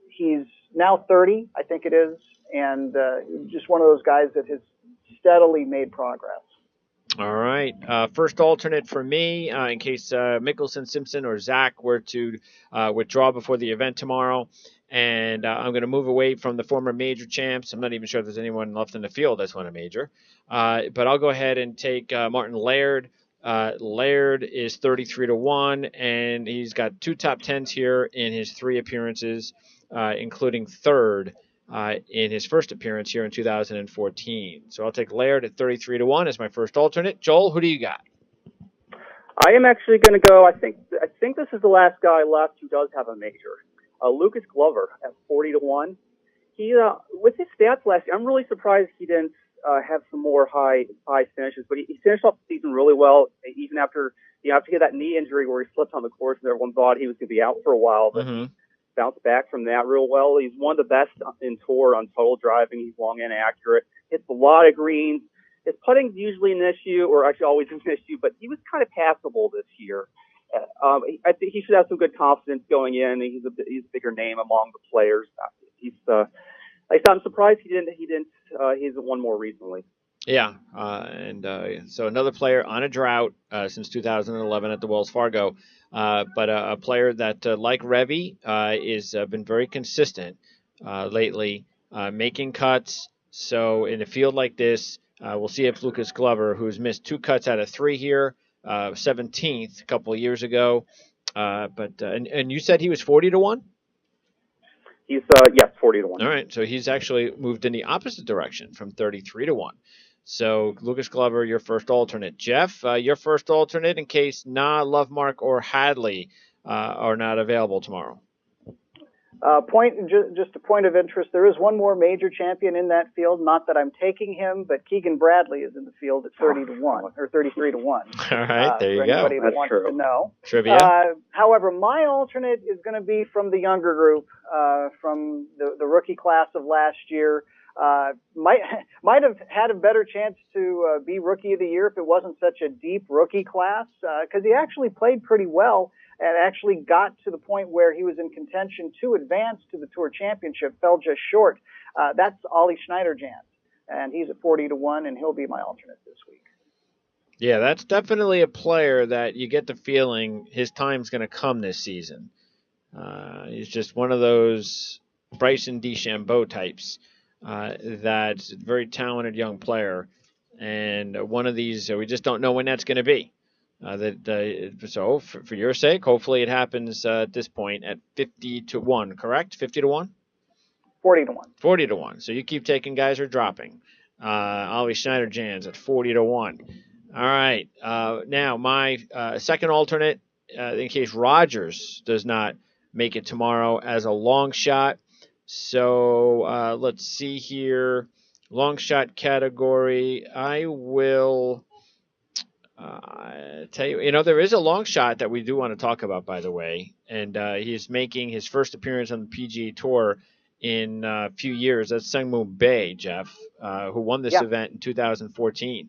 he's now 30, I think it is, and just one of those guys that has steadily made progress. All right. First alternate for me, in case Mickelson, Simpson, or Zach were to withdraw before the event tomorrow. And I'm going to move away from the former major champs. I'm not even sure if there's anyone left in the field that's won a major. But I'll go ahead and take Martin Laird. Laird is 33 to 1, and he's got 2 top 10s here in his 3 appearances, including third in his first appearance here in 2014. So I'll take Laird at 33 to 1 as my first alternate. Joel, who do you got? I am actually going to go. I think this is the last guy left who does have a major. Lucas Glover at 40 to 1. He with his stats last year, I'm really surprised he didn't have some more high finishes. But he finished off the season really well, even after he had that knee injury where he slipped on the course and everyone thought he was going to be out for a while. But he bounced back from that real well. He's one of the best in tour on total driving. He's long and accurate. Hits a lot of greens. His putting's usually an issue, or actually always an issue, but he was kind of passable this year. I think he should have some good confidence going in. He's a bigger name among the players. I'm surprised he hasn't won more recently. Yeah, so another player on a drought since 2011 at the Wells Fargo, but a player that, like Revy, is been very consistent lately, making cuts. So in a field like this, we'll see if Lucas Glover, who's missed 2 cuts out of 3 here, 17th a couple of years ago, and you said he was 40 to 1? He's 40 to 1. All right, so he's actually moved in the opposite direction from 33 to 1. So Lucas Glover, your first alternate. Jeff, your first alternate in case Lovemark, or Hadley are not available tomorrow. Just a point of interest, there is one more major champion in that field. Not that I'm taking him, but Keegan Bradley is in the field at 30 to 1 or 33 to 1. All right, there you for go. Anybody that wants to know. Trivia. However, my alternate is going to be from the younger group, from the rookie class of last year. Might have had a better chance to be Rookie of the Year if it wasn't such a deep rookie class, because he actually played pretty well and actually got to the point where he was in contention to advance to the Tour Championship, fell just short. That's Ollie Schneiderjans, and he's at 40 to 1, and he'll be my alternate this week. Yeah, that's definitely a player that you get the feeling his time's going to come this season. He's just one of those Bryson DeChambeau types. That's a very talented young player, and one of these we just don't know when that's going to be. So for your sake, hopefully it happens at this point at 50 to 1, correct? 50 to 1? 40 to 1. 40 to 1. So you keep taking guys who are dropping. Ollie Schneiderjans at 40 to 1. All right. Now my second alternate, in case Rogers does not make it tomorrow, as a long shot. So let's see here. Long shot category. I will tell you, there is a long shot that we do want to talk about, by the way. And he's making his first appearance on the PGA Tour in a few years. That's Sungwoo Bae, Jeff, who won this event in 2014.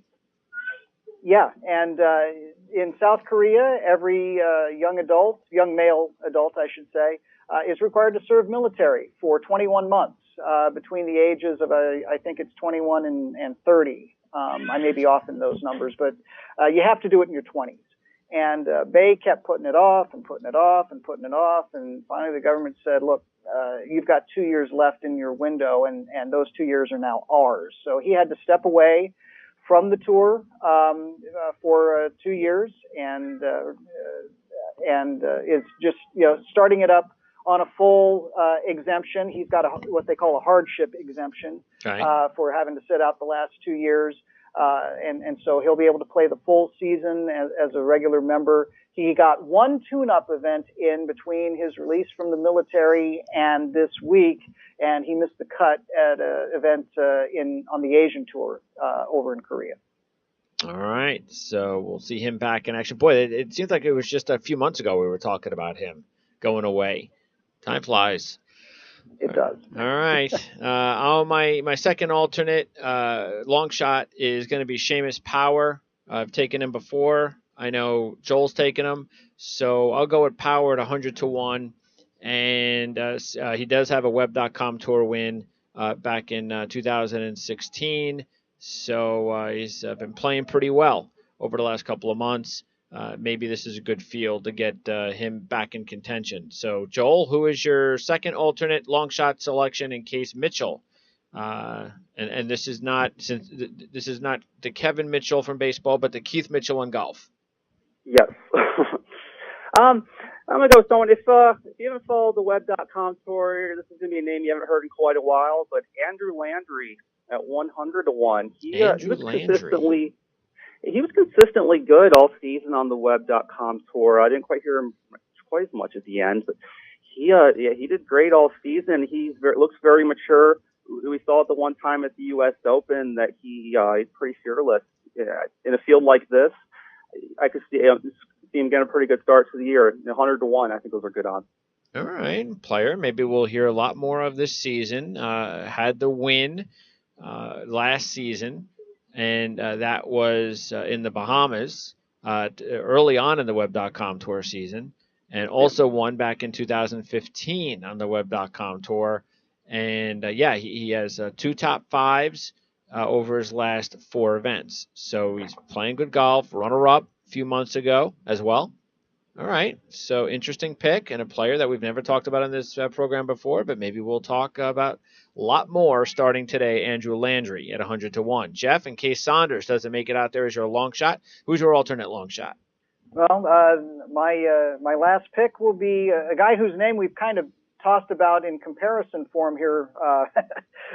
Yeah, and in South Korea, every young male adult, I should say, is required to serve military for 21 months between the ages of, I think it's 21 and 30. I may be off in those numbers, but you have to do it in your 20s. And Bay kept putting it off and putting it off and putting it off. And finally the government said, look, you've got 2 years left in your window, and those 2 years are now ours. So he had to step away from the tour for 2 years, and it's just, starting it up on a full exemption. He's got what they call a hardship exemption for having to sit out the last 2 years. And so he'll be able to play the full season as a regular member. He got one tune-up event in between his release from the military and this week, and he missed the cut at an event on the Asian tour over in Korea. All right, so we'll see him back in action. Boy, it seems like it was just a few months ago we were talking about him going away. Time flies. It does. All right. My second alternate long shot is going to be Seamus Power. I've taken him before. I know Joel's taken him, so I'll go with Power at 100 to 1. And he does have a Web.com tour win back in 2016. So he's been playing pretty well over the last couple of months. Maybe this is a good field to get him back in contention. So, Joel, who is your second alternate long shot selection in case Mitchell? And this is not the Kevin Mitchell from baseball, but the Keith Mitchell in golf. Yes. I'm gonna go with someone. If you haven't followed the Web.com tour, this is gonna be a name you haven't heard in quite a while. But Andrew Landry at 100 to 1. He was consistently good all season on the Web.com tour. I didn't quite hear him quite as much at the end, but he did great all season. Looks very mature. We saw it the one time at the U.S. Open that he's pretty fearless. In a field like this, I could see him getting a pretty good start to the year. 100 to 1, I think those are good odds. All right, player. Maybe we'll hear a lot more of this season. Had the win last season. And that was in the Bahamas early on in the Web.com tour season, and also won back in 2015 on the Web.com tour. And he has 2 top 5s over his last 4 events. So he's playing good golf, runner-up a few months ago as well. All right, so interesting pick and a player that we've never talked about in this program before, but maybe we'll talk about a lot more starting today. Andrew Landry at 100 to 1. Jeff, in case Saunders doesn't make it out there as your long shot, who's your alternate long shot? Well, my last pick will be a guy whose name we've kind of tossed about in comparison form here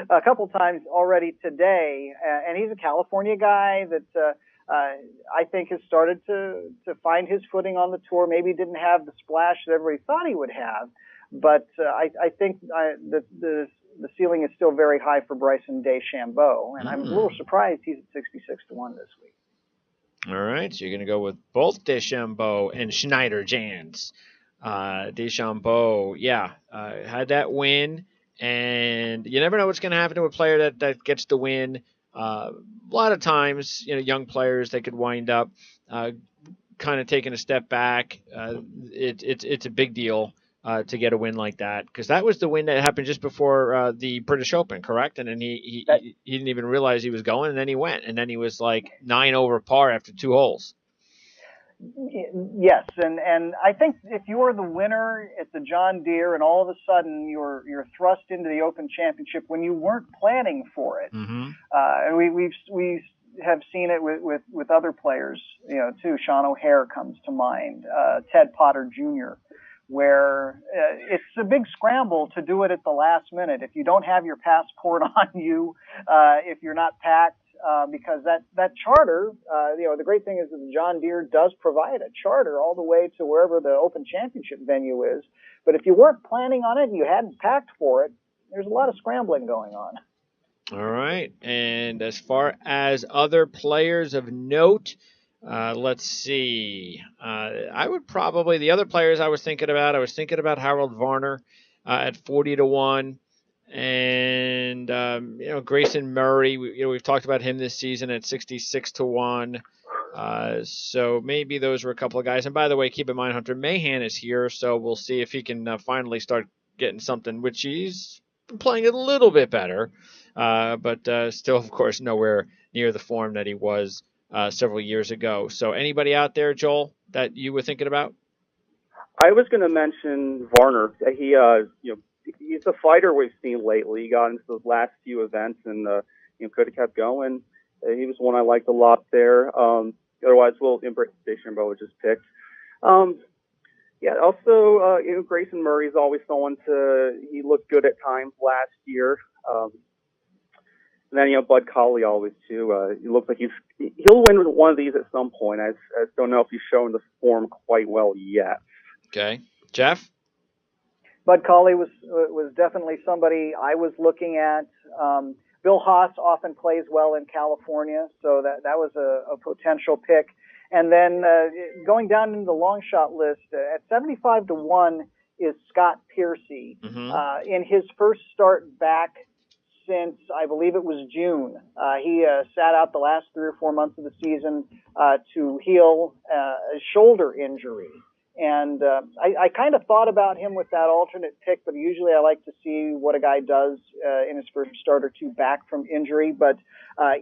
a couple times already today, and he's a California guy that I think has started to find his footing on the tour. Maybe didn't have the splash that everybody thought he would have, but I think that the ceiling is still very high for Bryson DeChambeau, and I'm a little surprised he's at 66 to 1 this week. All right, so you're going to go with both DeChambeau and Schneider-Jans. DeChambeau, had that win, and you never know what's going to happen to a player that gets the win. A lot of times, young players, they could wind up kind of taking a step back. It's a big deal to get a win like that, because that was the win that happened just before the British Open, correct? And then he didn't even realize he was going, and then he went, and then he was like 9 over par after 2 holes. Yes, and I think if you're the winner at the John Deere and all of a sudden you're thrust into the Open Championship when you weren't planning for it, and we have seen it with other players, too. Sean O'Hare comes to mind, Ted Potter Jr., where it's a big scramble to do it at the last minute. If you don't have your passport on you, if you're not packed, because that charter, the great thing is that the John Deere does provide a charter all the way to wherever the Open Championship venue is. But if you weren't planning on it and you hadn't packed for it, there's a lot of scrambling going on. All right. And as far as other players of note, let's see. I would probably, the other players I was thinking about Harold Varner at 40 to 1. And, Grayson Murray, we've talked about him this season at 66 to 1. So maybe those were a couple of guys. And by the way, keep in mind, Hunter Mahan is here, so we'll see if he can finally start getting something, which he's been playing a little bit better. But still, of course, nowhere near the form that he was several years ago. So anybody out there, Joel, that you were thinking about? I was going to mention Varner. He's a fighter we've seen lately. He got into those last few events and could have kept going. He was one I liked a lot there. Otherwise, Station was just picked. Also, Grayson Murray's always someone he looked good at times last year. And then, Bud Colley always too. He looks like he'll win one of these at some point. I don't know if he's shown the form quite well yet. Okay. Jeff? Bud Colley was definitely somebody I was looking at. Bill Haas often plays well in California, so that was a potential pick. And then going down into the long shot list, at 75-1 is Scott Piercy. Mm-hmm. In his first start back since, I believe it was June, he sat out the last 3 or 4 months of the season to heal a shoulder injury. And I kind of thought about him with that alternate pick, but usually I like to see what a guy does in his first start or two back from injury. But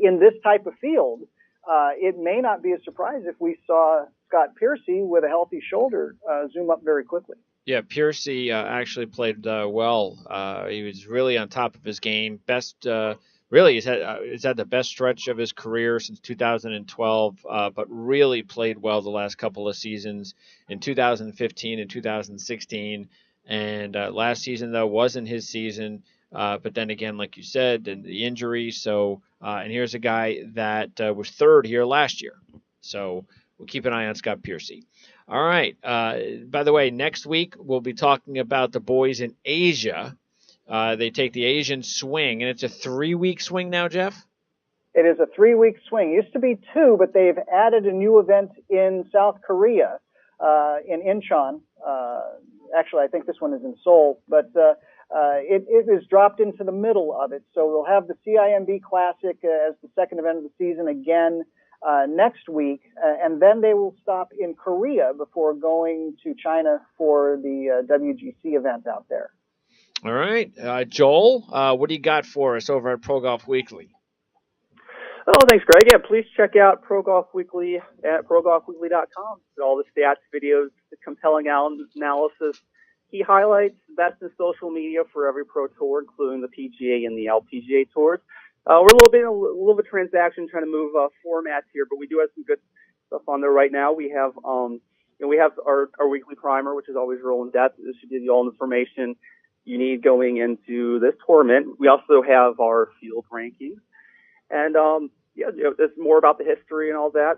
in this type of field, it may not be a surprise if we saw Scott Piercy with a healthy shoulder zoom up very quickly. Yeah, Piercy actually played well. He was really on top of his game. Really, he's had the best stretch of his career since 2012, but really played well the last couple of seasons in 2015 and 2016. And last season, though, wasn't his season. But then again, like you said, the injury. So, and here's a guy that was third here last year. So we'll keep an eye on Scott Piercy. All right. By the way, next week we'll be talking about the boys in Asia. They take the Asian swing, and it's a 3-week swing now, Jeff? It is a 3-week swing. It used to be 2, but they've added a new event in South Korea, in Incheon. Actually, I think this one is in Seoul, but it is dropped into the middle of it. So we'll have the CIMB Classic as the second event of the season again next week, and then they will stop in Korea before going to China for the WGC event out there. All right. Joel, what do you got for us over at Pro Golf Weekly? Oh, thanks, Greg. Yeah, please check out Pro Golf Weekly at progolfweekly.com. All the stats, videos, the compelling analysis. He highlights best in social media for every pro tour, including the PGA and the LPGA tours. We're a little bit transaction trying to move formats here, but we do have some good stuff on there right now. We have our weekly primer, which is always real in depth. This should give you all the information you need going into this tournament. We also have our field rankings, and there's more about the history and all that.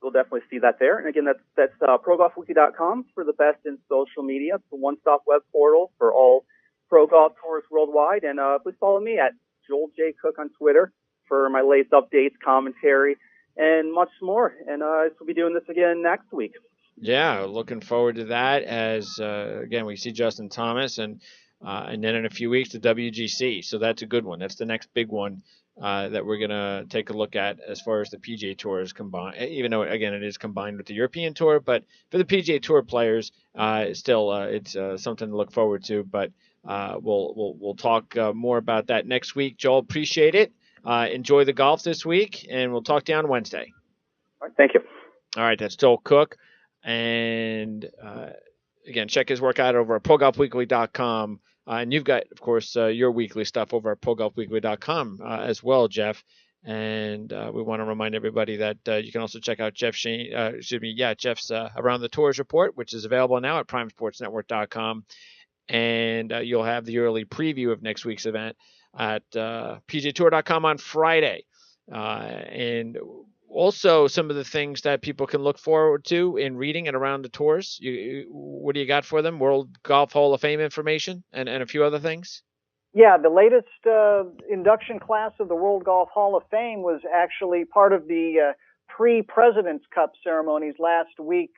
You'll definitely see that there. And again, that's progolfweekly.com for the best in social media. It's a one-stop web portal for all pro golf tours worldwide. And please follow me at Joel J. Cook on Twitter for my latest updates, commentary, and much more. And we'll be doing this again next week. Yeah, looking forward to that. As again, we see Justin Thomas, and then in a few weeks the WGC. So that's a good one. That's the next big one that we're gonna take a look at as far as the PGA Tour is combined. Even though again it is combined with the European Tour, but for the PGA Tour players, it's something to look forward to. But we'll talk more about that next week. Joel, appreciate it. Enjoy the golf this week, and we'll talk to you on Wednesday. All right, thank you. All right, that's Joel Cook. And again, check his work out over at progolfweekly.com. And you've got, of course, your weekly stuff over at progolfweekly.com as well, Jeff. And we want to remind everybody that you can also check out Jeff's Around the Tours report, which is available now at primesportsnetwork.com. And you'll have the early preview of next week's event at pgtour.com on Friday. And also some of the things that people can look forward to in reading and around the tours. What do you got for them? World Golf Hall of Fame information and a few other things? Yeah, the latest induction class of the World Golf Hall of Fame was actually part of the pre-President's Cup ceremonies last week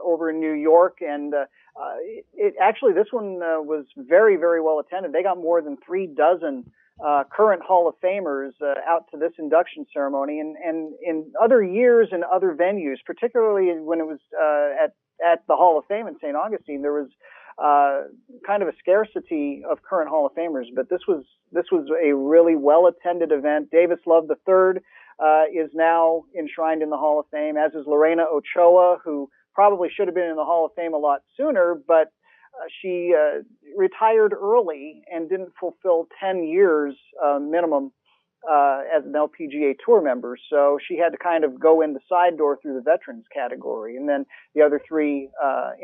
over in New York. And this one was very, very well attended. They got more than 36 current Hall of Famers out to this induction ceremony, and in other years and other venues, particularly when it was at the Hall of Fame in St. Augustine, there was kind of a scarcity of current Hall of Famers, but this was a really well attended event. Davis Love III is now enshrined in the Hall of Fame, as is Lorena Ochoa, who probably should have been in the Hall of Fame a lot sooner, but she retired early and didn't fulfill 10 years minimum as an LPGA Tour member. So she had to kind of go in the side door through the veterans category. And then the other three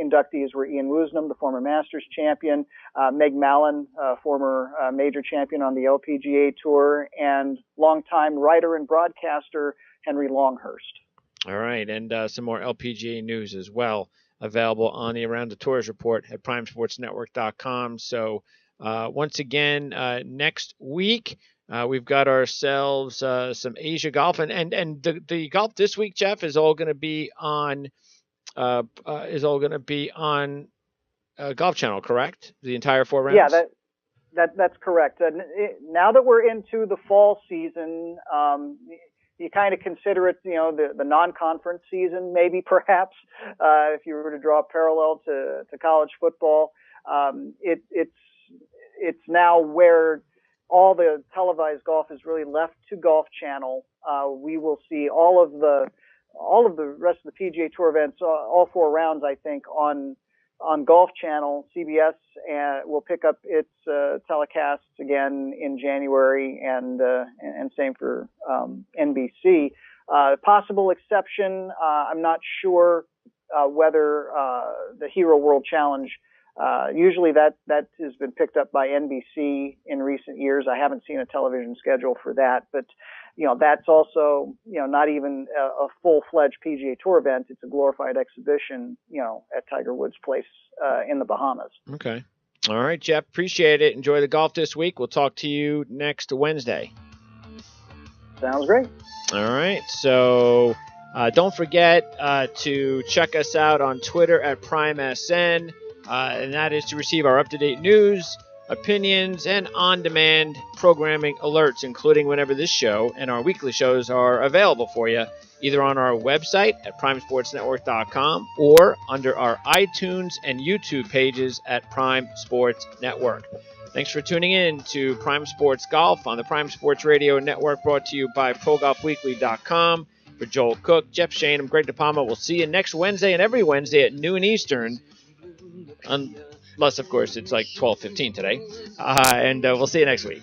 inductees were Ian Woosnam, the former Masters champion, Meg Mallon, former major champion on the LPGA Tour, and longtime writer and broadcaster Henry Longhurst. All right, and some more LPGA news as well, available on the Around the Tours report at primesportsnetwork.com. So once again, next week, we've got ourselves some Asia golf, and the golf this week, Jeff, is all going to be on Golf Channel, correct? The entire 4 rounds. Yeah, that's correct. Now that we're into the fall season, you kind of consider it, the non-conference season, maybe perhaps, if you were to draw a parallel to college football. It's now where all the televised golf is really left to Golf Channel. We will see all of the rest of the PGA Tour events, all 4 rounds, I think, on Golf Channel. CBS will pick up its telecasts again in January, and same for NBC. Possible exception, I'm not sure whether the Hero World Challenge. Usually that has been picked up by NBC in recent years. I haven't seen a television schedule for that, but that's also not even a full-fledged PGA Tour event. It's a glorified exhibition, at Tiger Woods' place in the Bahamas. Okay. All right, Jeff. Appreciate it. Enjoy the golf this week. We'll talk to you next Wednesday. Sounds great. All right. So don't forget to check us out on Twitter at PrimeSN. And that is to receive our up-to-date news, opinions, and on-demand programming alerts, including whenever this show and our weekly shows are available for you, either on our website at primesportsnetwork.com or under our iTunes and YouTube pages at Prime Sports Network. Thanks for tuning in to Prime Sports Golf on the Prime Sports Radio Network, brought to you by ProGolfWeekly.com. For Joel Cook, Jeff Shane, I'm Greg DePalma. We'll see you next Wednesday and every Wednesday at noon Eastern. Unless, of course, it's like 12:15 today. And we'll see you next week.